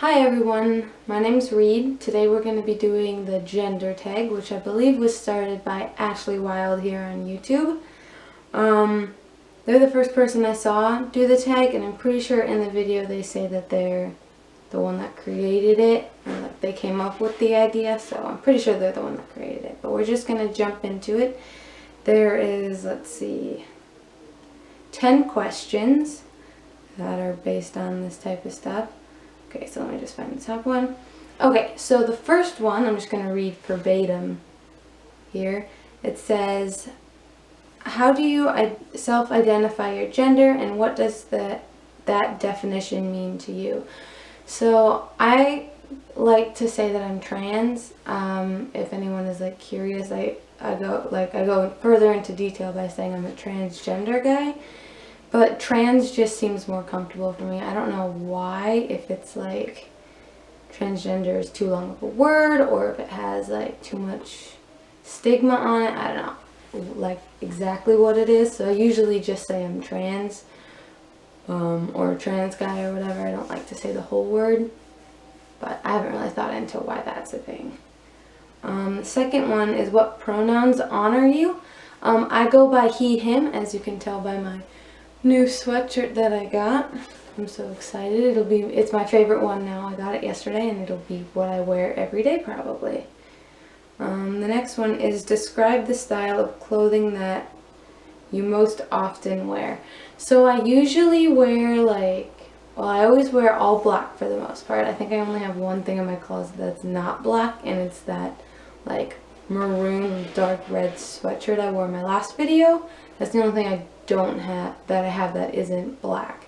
Hi everyone, my name's Reed. Today we're going to be doing the gender tag, which I believe was started by Ashley Wild here on YouTube. They're the first person I saw do the tag, and I'm pretty sure in the video they say that they're the one that created it, and that they came up with the idea, so I'm pretty sure they're the one that created it. But we're just going to jump into it. There is, 10 questions that are based on this type of stuff. Okay, so let me just find the top one. Okay, so the first one, I'm just going to read verbatim here. It says, how do you self-identify your gender, and what does that definition mean to you? So I like to say that I'm trans. If anyone is curious, I go further into detail by saying I'm a transgender guy. But trans just seems more comfortable for me. I don't know why, if it's transgender is too long of a word, or if it has too much stigma on it. I don't know exactly what it is. So I usually just say I'm trans, or trans guy or whatever. I don't like to say the whole word, but I haven't really thought into why that's a thing. The second one is, what pronouns honor you? I go by he, him, as you can tell by my new sweatshirt that I got. I'm so excited. It's my favorite one now. I got it yesterday, and it'll be what I wear every day probably. The next one is, describe the style of clothing that you most often wear. So I usually wear I always wear all black for the most part. I think I only have one thing in my closet that's not black, and it's that maroon dark red sweatshirt I wore in my last video. That's the only thing I have that isn't black.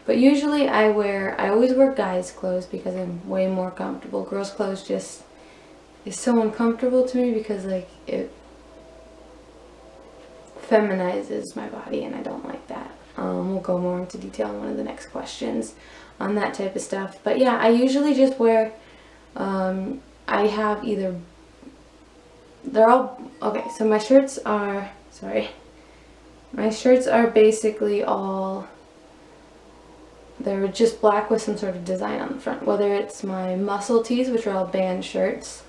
But usually I always wear guys' clothes because I'm way more comfortable. Girls' clothes just is so uncomfortable to me because it feminizes my body, and I don't like that. We'll go more into detail in one of the next questions on that type of stuff. But yeah, I usually just wear, I have either, they're all, okay, so my shirts are basically all, they're just black with some sort of design on the front. Whether it's my muscle tees, which are all band shirts,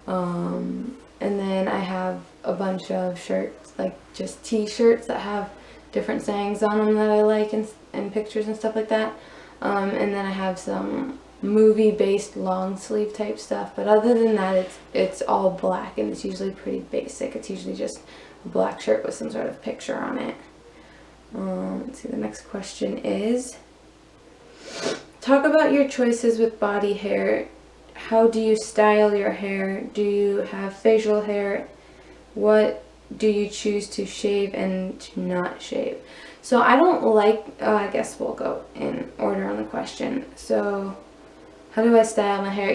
and then I have a bunch of shirts, just t-shirts that have different sayings on them that I like, and pictures and stuff like that. And then I have some movie-based long sleeve type stuff. But other than that, it's all black, and it's usually pretty basic. It's usually just a black shirt with some sort of picture on it. Let's see, the next question is, talk about your choices with body hair. How do you style your hair? Do you have facial hair? What do you choose to shave and to not shave? So I don't I guess we'll go in order on the question. So how do I style my hair?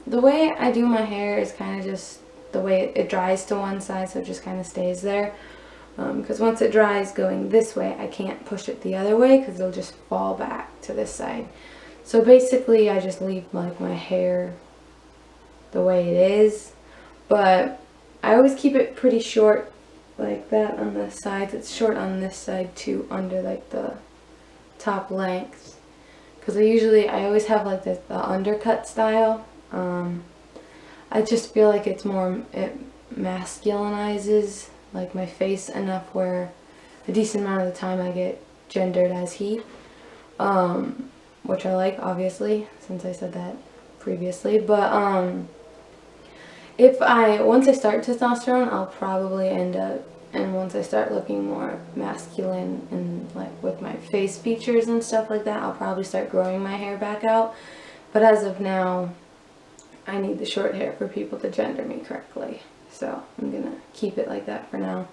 The way I do my hair is kind of just the way it dries to one side, so it just kind of stays there. Because once it dries going this way, I can't push it the other way because it'll just fall back to this side. So basically I just leave my hair the way it is, but I always keep it pretty short like that on the sides. It's short on this side too, under the top length, because I always have the undercut style. I just feel like it masculinizes my face enough where a decent amount of the time I get gendered as he, which I like, obviously, since I said that previously. But once I start testosterone, I'll probably end up, and once I start looking more masculine and with my face features and stuff like that, I'll probably start growing my hair back out. But as of now, I need the short hair for people to gender me correctly. So I'm gonna keep it like that for now.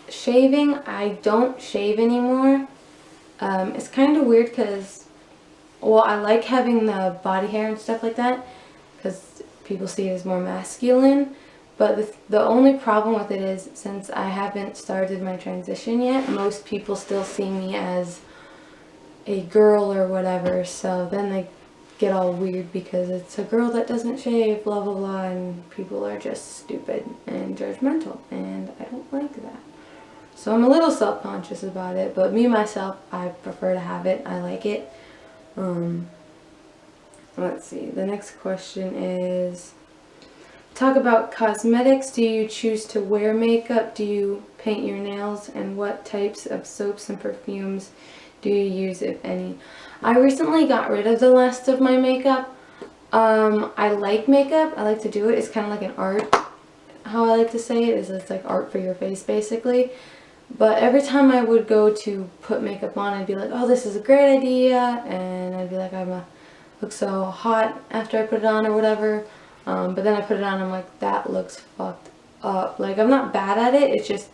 Shaving, I don't shave anymore. It's kind of weird because, I like having the body hair and stuff like that because people see it as more masculine. But the only problem with it is, since I haven't started my transition yet, most people still see me as a girl or whatever. So then they get all weird because it's a girl that doesn't shave, blah blah blah, and people are just stupid and judgmental, and I don't like that. So I'm a little self-conscious about it, but me myself, I prefer to have it. I like it. Let's see. The next question is, talk about cosmetics. Do you choose to wear makeup? Do you paint your nails? And what types of soaps and perfumes do you use, if any? I recently got rid of the last of my makeup. I like makeup. I like to do it. It's kind of like an art. How I like to say it is it's like art for your face, basically. But every time I would go to put makeup on, I'd be like, oh, this is a great idea. And I'd be like, look so hot after I put it on or whatever. But then I put it on and I'm like, that looks fucked up. Like, I'm not bad at it. It's just,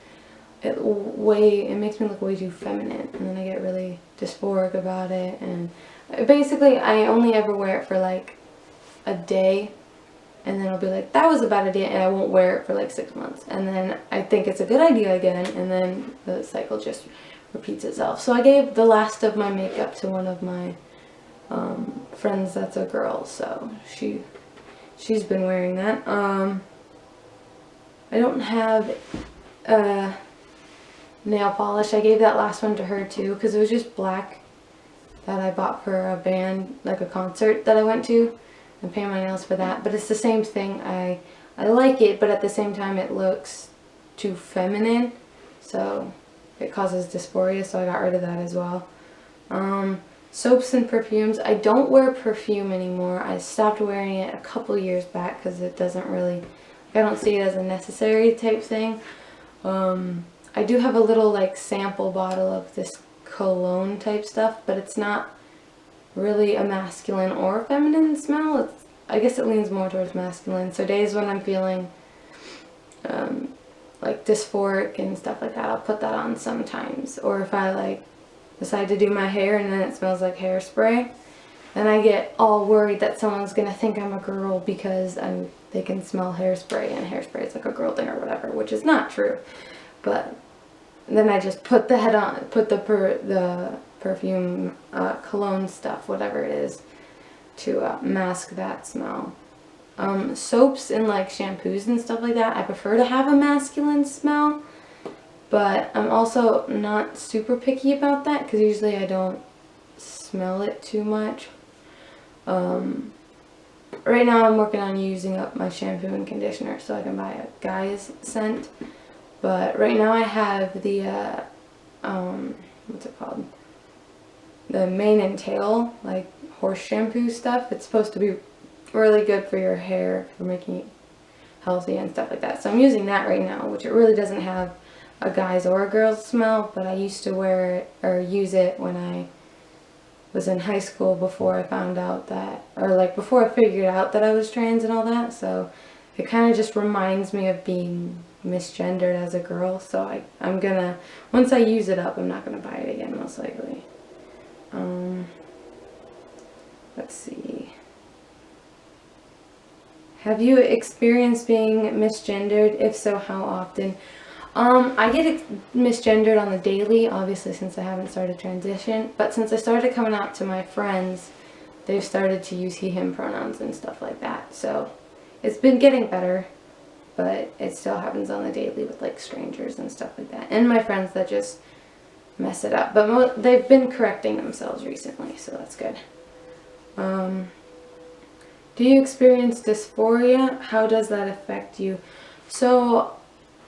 it makes me look way too feminine. And then I get really dysphoric about it. And basically, I only ever wear it for like a day. And then I'll be like, that was a bad idea, and I won't wear it for like 6 months. And then I think it's a good idea again, and then the cycle just repeats itself. So I gave the last of my makeup to one of my friends that's a girl, so she's been wearing that. I don't have nail polish. I gave that last one to her too, because it was just black that I bought for a band, like a concert that I went to. And paint my nails for that, but it's the same thing. I like it, but at the same time it looks too feminine, so it causes dysphoria, so I got rid of that as well. Soaps and perfumes. I don't wear perfume anymore. I stopped wearing it a couple years back because it doesn't really, I don't see it as a necessary type thing. I do have a little like sample bottle of this cologne type stuff, but it's not really a masculine or feminine smell. I guess it leans more towards masculine. So days when I'm feeling like dysphoric and stuff like that, I'll put that on sometimes. Or if I like decide to do my hair and then it smells like hairspray, then I get all worried that someone's gonna think I'm a girl because they can smell hairspray, and hairspray is like a girl thing or whatever, which is not true. But then I just put the head on, put the perfume, cologne stuff, whatever it is, to mask that smell. Soaps and like shampoos and stuff like that, I prefer to have a masculine smell, but I'm also not super picky about that because usually I don't smell it too much. Right now I'm working on using up my shampoo and conditioner so I can buy a guy's scent, but right now I have the what's it called? The mane and tail, like horse shampoo stuff. It's supposed to be really good for your hair, for making it healthy and stuff like that. So I'm using that right now, which it really doesn't have a guy's or a girl's smell, but I used to wear it or use it when I was in high school before I found out that, or like before I figured out that I was trans and all that. So it kind of just reminds me of being misgendered as a girl. So I'm gonna, once I use it up, I'm not gonna buy it again, most likely. Let's see. Have you experienced being misgendered? If so, how often? I get misgendered on the daily, obviously, since I haven't started transition. But since I started coming out to my friends, they've started to use he, him pronouns and stuff like that. So it's been getting better, but it still happens on the daily with like strangers and stuff like that. And my friends that just mess it up. But they've been correcting themselves recently, so that's good. Do you experience dysphoria? How does that affect you? So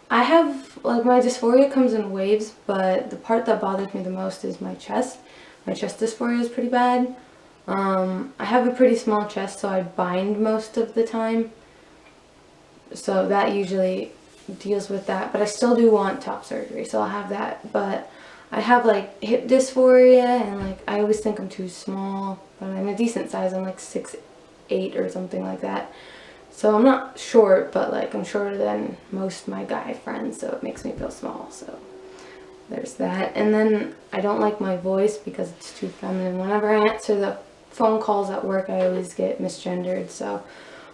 I have, like, my dysphoria comes in waves, but the part that bothers me the most is my chest. My chest dysphoria is pretty bad. I have a pretty small chest, so I bind most of the time. So that usually deals with that, but I still do want top surgery, so I'll have that. But I have like hip dysphoria, and like I always think I'm too small, but I'm a decent size. I'm like 6'8" or something like that. So I'm not short, but like I'm shorter than most of my guy friends, so it makes me feel small. So there's that. And then I don't like my voice because it's too feminine. Whenever I answer the phone calls at work, I always get misgendered. So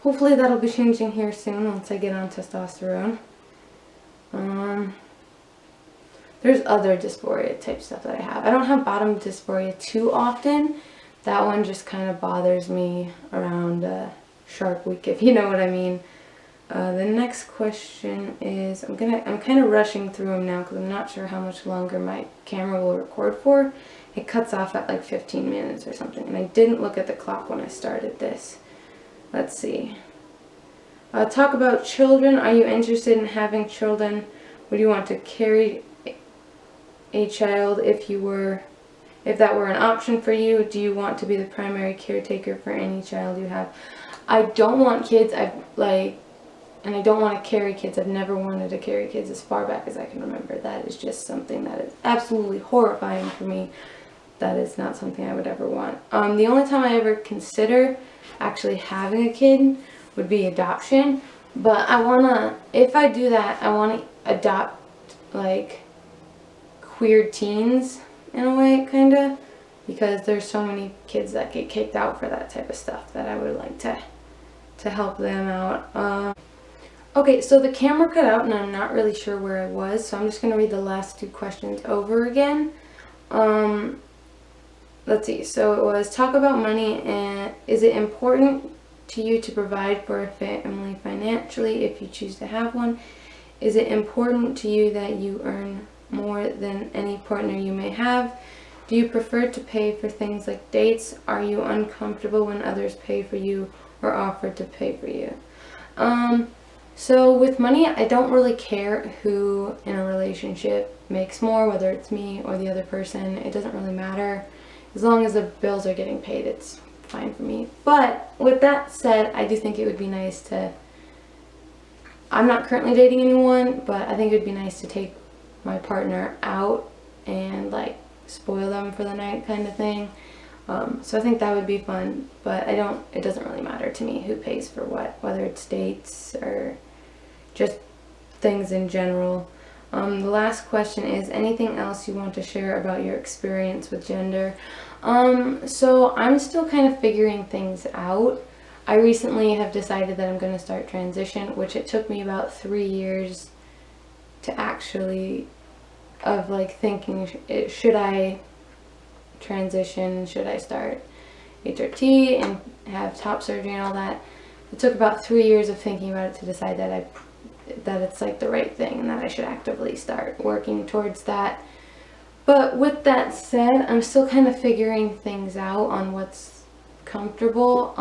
hopefully that'll be changing here soon once I get on testosterone. There's other dysphoria type stuff that I have. I don't have bottom dysphoria too often. That one just kind of bothers me around Shark Week, if you know what I mean. The next question is, I'm kind of rushing through them now because I'm not sure how much longer my camera will record for. It cuts off at like 15 minutes or something, and I didn't look at the clock when I started this. Let's see. Talk about children. Are you interested in having children? Would you want to carry a child if that were an option for you? Do you want to be the primary caretaker for any child you have? I don't want kids. And I don't want to carry kids. I've never wanted to carry kids as far back as I can remember. That is just something that is absolutely horrifying for me. That is not something I would ever want. The only time I ever consider actually having a kid would be adoption. But if I do that, I want to adopt like queer teens in a way, kind of. Because there's so many kids that get kicked out for that type of stuff that I would like to help them out. Okay, so the camera cut out and I'm not really sure where I was, so I'm just going to read the last two questions over again. Let's see, so it was, talk about money, and is it important to you to provide for a family financially if you choose to have one? Is it important to you that you earn more than any partner you may have? Do you prefer to pay for things like dates? Are you uncomfortable when others pay for you or offer to pay for you? So with money, I don't really care who in a relationship makes more, whether it's me or the other person. It doesn't really matter. As long as the bills are getting paid, it's fine for me. But with that said, I do think it would be nice to, I'm not currently dating anyone, but I think it would be nice to take my partner out and like spoil them for the night kind of thing. So I think that would be fun, but it doesn't really matter to me who pays for what, whether it's dates or just things in general. The last question is, anything else you want to share about your experience with gender? So I'm still kind of figuring things out. I recently have decided that I'm going to start transition, which it took me about 3 years to actually, of like thinking, should I transition, should I start HRT and have top surgery and all that. It took about 3 years of thinking about it to decide that it's like the right thing and that I should actively start working towards that. But with that said, I'm still kind of figuring things out on what's comfortable.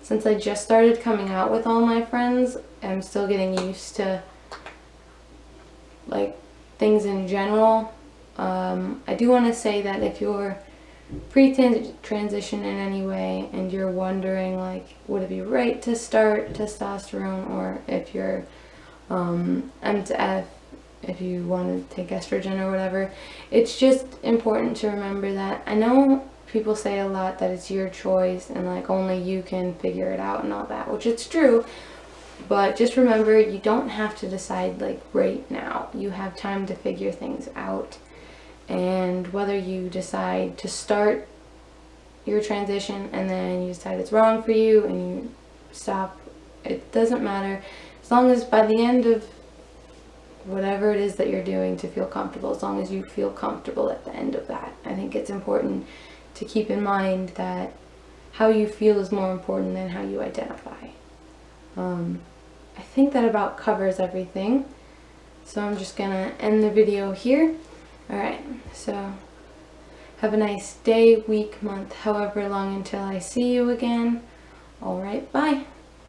Since I just started coming out with all my friends, I'm still getting used to like things in general. I do want to say that if you're pre-transition in any way and you're wondering like would it be right to start testosterone, or if you're M to F, if you want to take estrogen or whatever, it's just important to remember that I know people say a lot that it's your choice and like only you can figure it out and all that, which it's true, but just remember you don't have to decide like right now. You have time to figure things out. And whether you decide to start your transition and then you decide it's wrong for you and you stop, it doesn't matter. As long as by the end of whatever it is that you're doing to feel comfortable, as long as you feel comfortable at the end of that. I think it's important to keep in mind that how you feel is more important than how you identify. I think that about covers everything. So I'm just gonna end the video here. Alright, so have a nice day, week, month, however long until I see you again. Alright, bye.